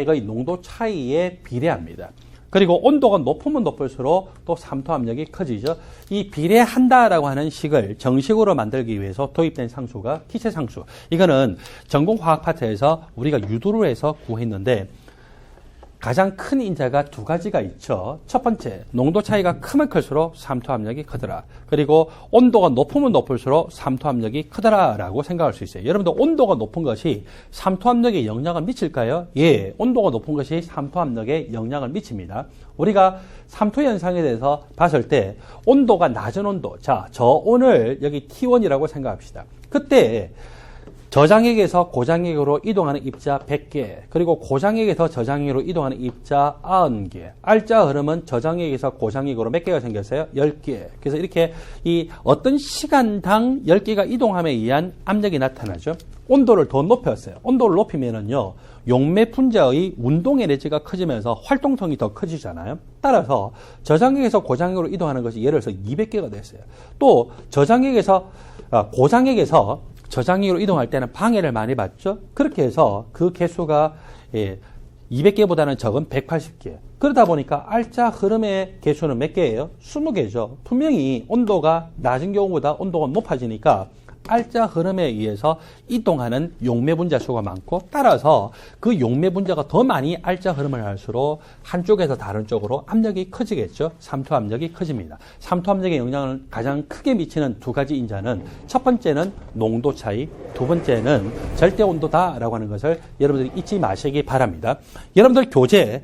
저장액의 농도 차이에 비례합니다. 그리고 온도가 높으면 높을수록 또 삼투압력이 커지죠. 이 비례한다라고 하는 식을 정식으로 만들기 위해서 도입된 상수가 기체상수. 이거는 전공화학 파트에서 우리가 유도를 해서 구했는데 가장 큰 인자가 두 가지가 있죠. 첫 번째, 농도 차이가 크면 클수록 삼투압력이 크더라. 그리고 온도가 높으면 높을수록 삼투압력이 크더라라고 생각할 수 있어요. 여러분들 온도가 높은 것이 삼투압력에 영향을 미칠까요? 예, 온도가 높은 것이 삼투압력에 영향을 미칩니다. 우리가 삼투 현상에 대해서 봤을 때 온도가 낮은 온도, 자, 저온을 여기 T1이라고 생각합시다. 그때 저장액에서 고장액으로 이동하는 입자 100개, 그리고 고장액에서 저장액으로 이동하는 입자 90개. 알짜 흐름은 저장액에서 고장액으로 몇 개가 생겼어요? 10개. 그래서 이렇게 이 어떤 시간당 10개가 이동함에 의한 압력이 나타나죠. 온도를 더 높였어요. 온도를 높이면은요, 용매 분자의 운동 에너지가 커지면서 활동성이 더 커지잖아요. 따라서 저장액에서 고장액으로 이동하는 것이 예를 들어서 200개가 됐어요. 또 고장액에서 저장액으로 이동할 때는 방해를 많이 받죠. 그렇게 해서 그 개수가 200개보다는 적은 180개. 그러다 보니까 알짜 흐름의 개수는 몇 개예요? 20개죠. 분명히 온도가 낮은 경우보다 온도가 높아지니까 알짜 흐름에 의해서 이동하는 용매 분자 수가 많고, 따라서 그 용매 분자가 더 많이 알짜 흐름을 할수록 한쪽에서 다른 쪽으로 압력이 커지겠죠. 삼투 압력이 커집니다. 삼투 압력의 영향을 가장 크게 미치는 두 가지 인자는 첫 번째는 농도 차이, 두 번째는 절대 온도다라고 하는 것을 여러분들이 잊지 마시기 바랍니다. 여러분들 교재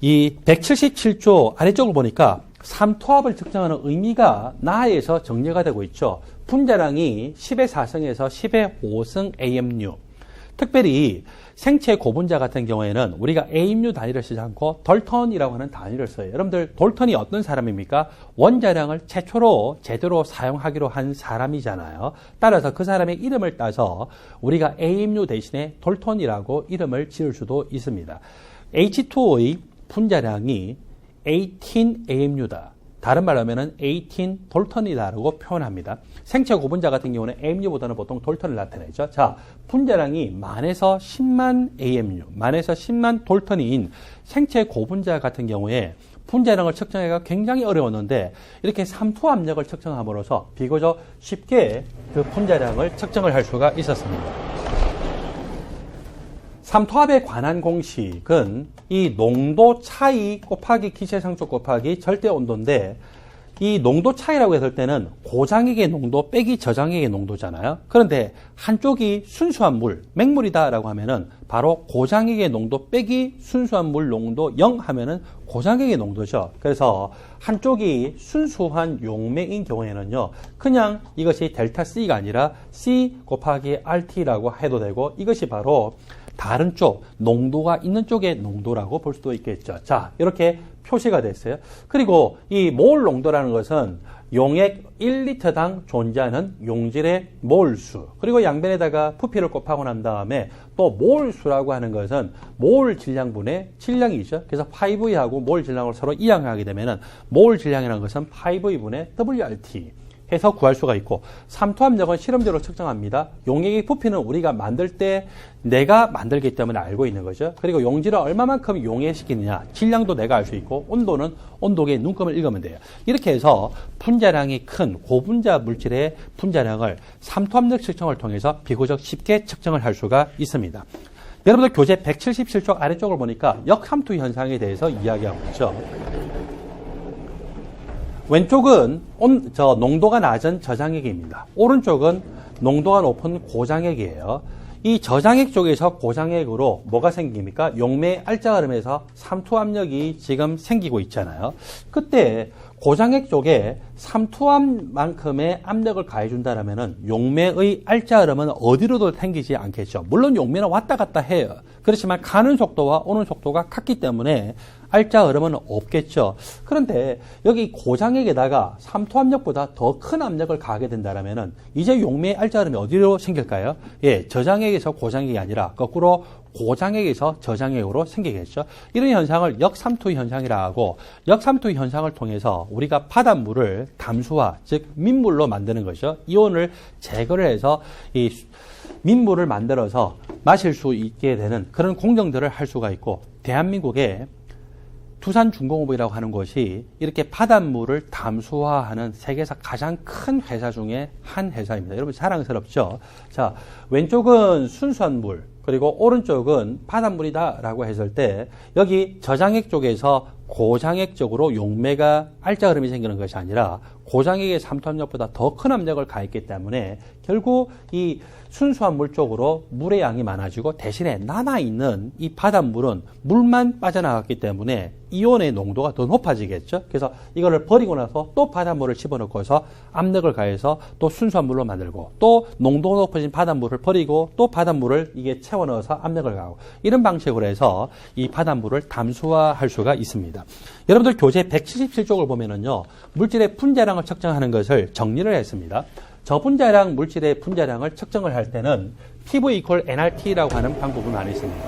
이 177조 아래쪽을 보니까 삼투압을 측정하는 의미가 나에서 정리가 되고 있죠. 분자량이 10의 4승에서 10의 5승 AMU. 특별히 생체 고분자 같은 경우에는 우리가 AMU 단위를 쓰지 않고 돌턴이라고 하는 단위를 써요. 여러분들 돌턴이 어떤 사람입니까? 원자량을 최초로 제대로 사용하기로 한 사람이잖아요. 따라서 그 사람의 이름을 따서 우리가 AMU 대신에 돌턴이라고 이름을 지을 수도 있습니다. H2O의 분자량이 18 AMU다. 다른 말로 하면은 18 돌턴이다라고 표현합니다. 생체 고분자 같은 경우는 AMU보다는 보통 돌턴을 나타내죠. 자, 분자량이 만에서 10만 AMU, 만에서 10만 돌턴인 생체 고분자 같은 경우에 분자량을 측정하기가 굉장히 어려웠는데 이렇게 삼투 압력을 측정함으로써 비교적 쉽게 그 분자량을 측정을 할 수가 있었습니다. 삼투압에 관한 공식은 이 농도 차이 곱하기 기체상수 곱하기 절대 온도인데, 이 농도 차이라고 했을 때는 고장액의 농도 빼기 저장액의 농도잖아요. 그런데 한쪽이 순수한 물, 맹물이다라고 하면은 바로 고장액의 농도 빼기 순수한 물 농도 0 하면은 고장액의 농도죠. 그래서 한쪽이 순수한 용매인 경우에는요, 그냥 이것이 델타 C가 아니라 C 곱하기 RT라고 해도 되고, 이것이 바로 다른 쪽, 농도가 있는 쪽의 농도라고 볼 수도 있겠죠. 자, 이렇게 표시가 됐어요. 그리고 이 몰 농도라는 것은 용액 1리터당 존재하는 용질의 몰수, 그리고 양변에다가 부피를 곱하고 난 다음에 또 몰수라고 하는 것은 몰 질량분의 질량이죠. 그래서 5V하고 몰 질량을 서로 이항하게 되면은 몰 질량이라는 것은 5V분의 WRT 해서 구할 수가 있고, 삼투압력은 실험적으로 측정합니다. 용액의 부피는 우리가 만들 때 내가 만들기 때문에 알고 있는 거죠. 그리고 용질을 얼마만큼 용해시키느냐, 질량도 내가 알 수 있고, 온도는 온도계의 눈금을 읽으면 돼요. 이렇게 해서 분자량이 큰 고분자 물질의 분자량을 삼투압력 측정을 통해서 비교적 쉽게 측정을 할 수가 있습니다. 여러분들 교재 177쪽 아래쪽을 보니까 역삼투 현상에 대해서 이야기하고 있죠. 왼쪽은 농도가 낮은 저장액입니다. 오른쪽은 농도가 높은 고장액이에요. 이 저장액 쪽에서 고장액으로 뭐가 생깁니까? 용매 알짜 흐름에서 삼투압력이 지금 생기고 있잖아요. 그때 고장액 쪽에 삼투압만큼의 압력을 가해준다면은 용매의 알짜 흐름은 어디로도 생기지 않겠죠. 물론 용매는 왔다 갔다 해요. 그렇지만 가는 속도와 오는 속도가 같기 때문에 알짜 흐름은 없겠죠. 그런데 여기 고장액에다가 삼투압력보다 더 큰 압력을 가하게 된다면은 이제 용매의 알짜 흐름이 어디로 생길까요? 예, 저장액에서 고장액이 아니라 거꾸로 고장액에서 저장액으로 생기겠죠. 이런 현상을 역삼투 현상이라 하고, 역삼투 현상을 통해서 우리가 바닷물을 담수화, 즉 민물로 만드는 거죠. 이온을 제거를 해서 이 민물을 만들어서 마실 수 있게 되는 그런 공정들을 할 수가 있고, 대한민국의 두산중공업이라고 하는 곳이 이렇게 바닷물을 담수화하는 세계에서 가장 큰 회사 중에 한 회사입니다. 여러분 자랑스럽죠? 자, 왼쪽은 순수한 물, 그리고 오른쪽은 바닷물이다라고 했을 때 여기 저장액 쪽에서 고장액 쪽으로 용매가 알짜 흐름이 생기는 것이 아니라 고장액의 삼투압력보다 더 큰 압력을 가했기 때문에 결국 이 순수한 물 쪽으로 물의 양이 많아지고 대신에 남아있는 이 바닷물은 물만 빠져나갔기 때문에 이온의 농도가 더 높아지겠죠. 그래서 이거를 버리고 나서 또 바닷물을 집어넣고서 압력을 가해서 또 순수한 물로 만들고 또 농도가 높아진 바닷물을 버리고 또 바닷물을 이게 채워 넣어서 압력을 가하고 이런 방식으로 해서 이 바닷물을 담수화할 수가 있습니다. 여러분들 교재 177쪽을 보면은요, 물질의 분자량을 측정하는 것을 정리를 했습니다. 저분자량 물질의 분자량을 측정을 할 때는 PV 이퀄 nRT라고 하는 방법을 많이 씁니다.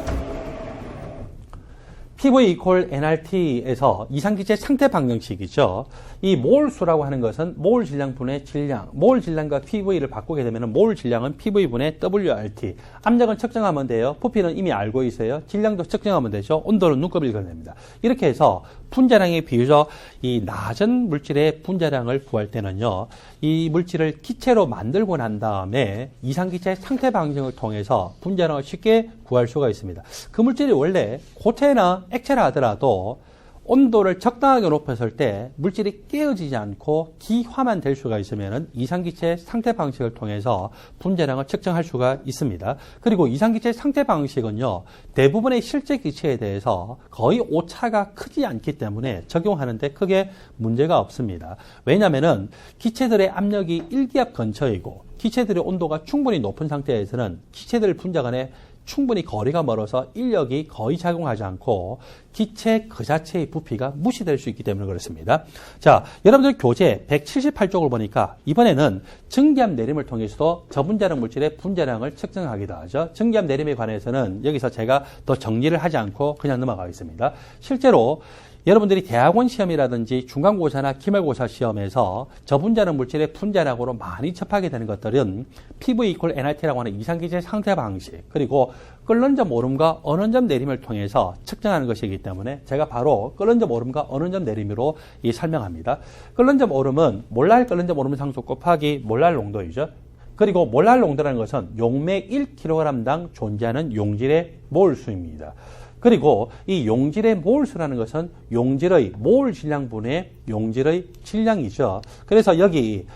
PV 이퀄 nRT에서 이상기체 상태 방정식이죠. 이 몰수라고 하는 것은 몰 질량분의 질량, 몰 질량과 PV를 바꾸게 되면 몰 질량은 PV분의 WRT. 압력은 측정하면 돼요. 부피는 이미 알고 있어요. 질량도 측정하면 되죠. 온도는 눈곱을 그려냅니다. 이렇게 해서 분자량이 비교적 이 낮은 물질의 분자량을 구할 때는요, 이 물질을 기체로 만들고 난 다음에 이상기체 상태 방정을 통해서 분자량을 쉽게 구할 수가 있습니다. 그 물질이 원래 고체나 액체라 하더라도 온도를 적당하게 높였을 때 물질이 깨어지지 않고 기화만 될 수가 있으면 이상기체 상태 방식을 통해서 분자량을 측정할 수가 있습니다. 그리고 이상기체 상태 방식은요, 대부분의 실제 기체에 대해서 거의 오차가 크지 않기 때문에 적용하는데 크게 문제가 없습니다. 왜냐하면 기체들의 압력이 1기압 근처이고 기체들의 온도가 충분히 높은 상태에서는 기체들 분자 간에 충분히 거리가 멀어서 인력이 거의 작용하지 않고 기체 그 자체의 부피가 무시될 수 있기 때문에 그렇습니다. 자, 여러분들 교재 178쪽을 보니까 이번에는 증기압 내림을 통해서도 저분자량 물질의 분자량을 측정하기도 하죠. 증기압 내림에 관해서는 여기서 제가 더 정리를 하지 않고 그냥 넘어가겠습니다. 실제로 여러분들이 대학원 시험이라든지 중간고사나 기말고사 시험에서 저분자량 물질의 분자량으로 많이 접하게 되는 것들은 PV 이퀄 nRT라고 하는 이상기체 상태 방식, 그리고 끓는 점 오름과 어는 점 내림을 통해서 측정하는 것이기 때문에 제가 바로 끓는 점 오름과 어는 점 내림으로 설명합니다. 끓는 점 오름은 몰랄 끓는 점 오름 상수 곱하기 몰랄 농도이죠. 그리고 몰랄 농도라는 것은 용매 1kg당 존재하는 용질의 몰수입니다. 그리고 이 용질의 몰수라는 것은 용질의 몰 질량분의 용질의 질량이죠. 그래서 여기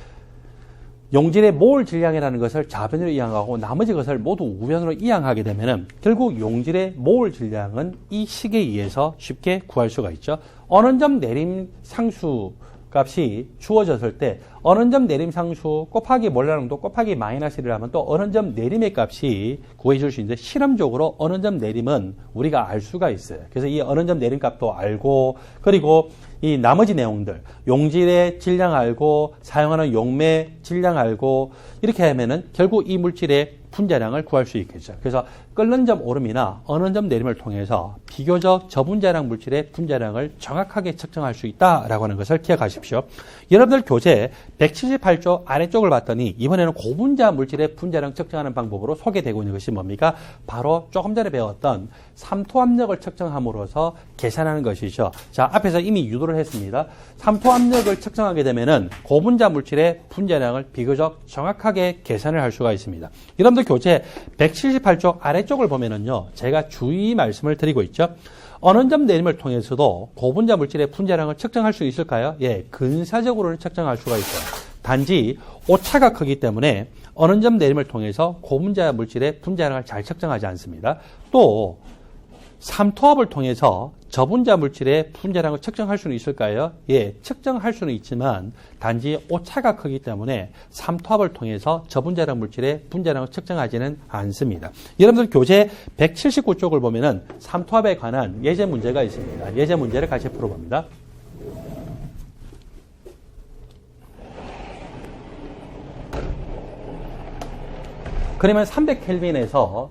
용질의 몰 질량이라는 것을 좌변으로 이항하고 나머지 것을 모두 우변으로 이항하게 되면 결국 용질의 몰 질량은 이 식에 의해서 쉽게 구할 수가 있죠. 어느 점 내림 상수 값이 주어졌을 때 어느 점 내림 상수 곱하기 몰랄농도 곱하기 마이너스 1을 하면 또 어느 점 내림의 값이 구해줄 수 있는데, 실험적으로 어느 점 내림은 우리가 알 수가 있어요. 그래서 이 어느 점 내림 값도 알고, 그리고 이 나머지 내용들 용질의 질량 알고 사용하는 용매 질량 알고 이렇게 하면은 결국 이 물질의 분자량을 구할 수 있겠죠. 그래서 끓는 점 오름이나 어는 점 내림을 통해서 비교적 저분자량 물질의 분자량을 정확하게 측정할 수 있다라고 하는 것을 기억하십시오. 여러분들 교재 178쪽 아래쪽을 봤더니 이번에는 고분자 물질의 분자량 측정하는 방법으로 소개되고 있는 것이 뭡니까? 바로 조금 전에 배웠던 삼투압력을 측정함으로써 계산하는 것이죠. 자, 앞에서 이미 유도를 했습니다. 삼투압력을 측정하게 되면은 고분자 물질의 분자량을 비교적 정확하게 계산을 할 수가 있습니다. 여러분들 교재 178쪽 아래쪽을 보면은요, 제가 주의 말씀을 드리고 있죠. 어느 점 내림을 통해서도 고분자 물질의 분자량을 측정할 수 있을까요? 예, 근사적으로는 측정할 수가 있어요. 단지 오차가 크기 때문에 어느 점 내림을 통해서 고분자 물질의 분자량을 잘 측정하지 않습니다. 또 삼투압을 통해서 저분자 물질의 분자량을 측정할 수는 있을까요? 예, 측정할 수는 있지만 단지 오차가 크기 때문에 삼투압을 통해서 저분자량 물질의 분자량을 측정하지는 않습니다. 여러분들 교재 179쪽을 보면은 삼투압에 관한 예제 문제가 있습니다. 예제 문제를 같이 풀어봅니다. 그러면 300켈빈에서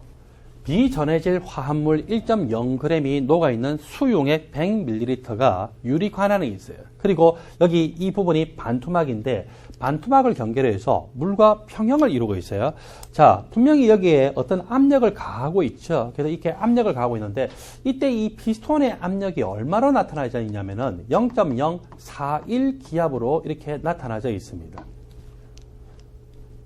비전해질 화합물 1.0g이 녹아있는 수용액 100ml가 유리관안에 있어요. 그리고 여기 이 부분이 반투막인데 반투막을 경계로 해서 물과 평형을 이루고 있어요. 자, 분명히 여기에 어떤 압력을 가하고 있죠. 그래서 이렇게 압력을 가하고 있는데 이때 이 피스톤의 압력이 얼마로 나타나져 있냐면은 0.041 기압으로 이렇게 나타나져 있습니다.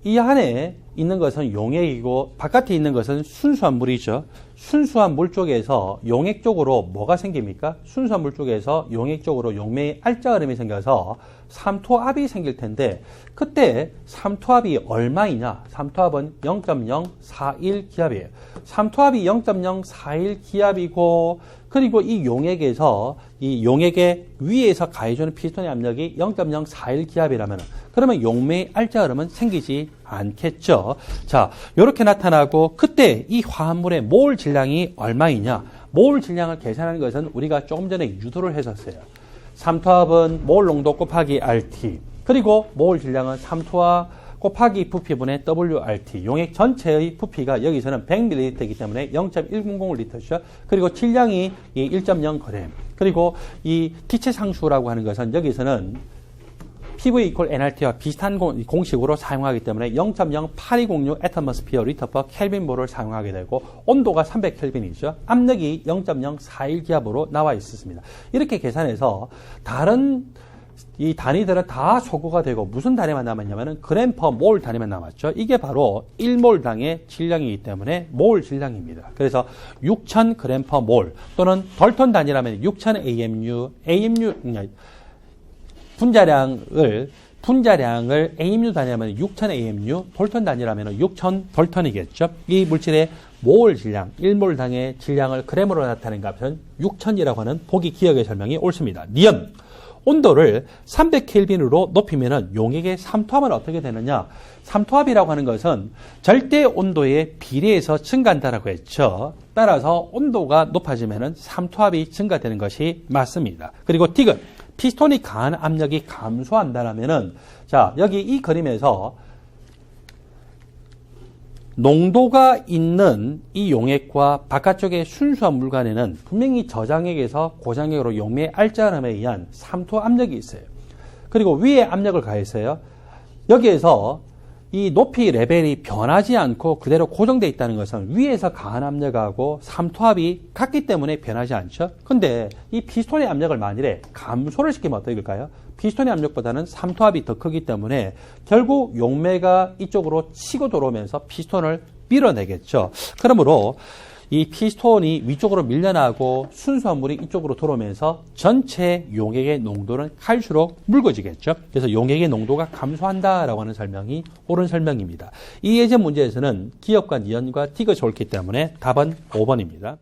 이 안에 있는 것은 용액이고 바깥에 있는 것은 순수한 물이죠. 순수한 물 쪽에서 용액 쪽으로 뭐가 생깁니까? 순수한 물 쪽에서 용액 쪽으로 용매의 알짜 흐름이 생겨서 삼투압이 생길 텐데 그때 삼투압이 얼마이냐? 삼투압은 0.041 기압이에요. 삼투압이 0.041 기압이고 그리고 이 용액에서 이 용액의 위에서 가해주는 피스톤의 압력이 0.041 기압이라면 그러면 용매의 알짜 흐름은 생기지 않겠죠. 자, 이렇게 나타나고 그때 이 화합물의 몰 질량이 얼마이냐? 몰 질량을 계산하는 것은 우리가 조금 전에 유도를 했었어요. 삼투압은 몰 농도 곱하기 RT 그리고 몰 질량은 삼투압 곱하기 부피분의 WRT 용액 전체의 부피가 여기서는 100ml이기 때문에 0.100L죠. 그리고 질량이 1.0g 그리고 이 기체 상수라고 하는 것은 여기서는 PV equal nRT와 비슷한 공식으로 사용하기 때문에 0.0820 atmosphere liter per Kelvin 몰을 사용하게 되고 온도가 300켈빈이죠. 압력이 0.041 기압으로 나와 있었습니다. 이렇게 계산해서 다른 이 단위들은 다 소거가 되고 무슨 단위만 남았냐면은 그램 퍼 몰 단위만 남았죠. 이게 바로 1몰당의 질량이기 때문에 몰 질량입니다. 그래서 6000 그램 퍼 몰 또는 덜톤 단위라면 6000 AMU 분자량을 AMU 단위라면 6000 AMU, 톨턴 단위라면 6000 톨턴이겠죠. 이 물질의 몰 질량, 1몰당의 질량을 그램으로 나타낸 값은 6000이라고 하는 보기 기억의 설명이 옳습니다. 니은, 온도를 300켈빈으로 높이면은 용액의 삼투압은 어떻게 되느냐? 삼투압이라고 하는 것은 절대 온도에 비례해서 증가한다라고 했죠. 따라서 온도가 높아지면은 삼투압이 증가되는 것이 맞습니다. 그리고 디귿, 피스톤이 가한 압력이 감소한다라면은 자, 여기 이 그림에서 농도가 있는 이 용액과 바깥쪽의 순수한 물 간에는 분명히 저장액에서 고장액으로 용매의 알짜 흐름에 의한 삼투 압력이 있어요. 그리고 위에 압력을 가했어요. 여기에서 이 높이 레벨이 변하지 않고 그대로 고정되어 있다는 것은 위에서 가한 압력하고 삼투압이 같기 때문에 변하지 않죠. 근데 이 피스톤의 압력을 만일에 감소를 시키면 어떻게 될까요? 피스톤의 압력보다는 삼투압이 더 크기 때문에 결국 용매가 이쪽으로 치고 들어오면서 피스톤을 밀어내겠죠. 그러므로 이 피스톤이 위쪽으로 밀려나고 순수한 물이 이쪽으로 들어오면서 전체 용액의 농도는 갈수록 묽어지겠죠. 그래서 용액의 농도가 감소한다라고 하는 설명이 옳은 설명입니다. 이 예제 문제에서는 기업과 니은과 디귿이 옳기 때문에 답은 5번입니다.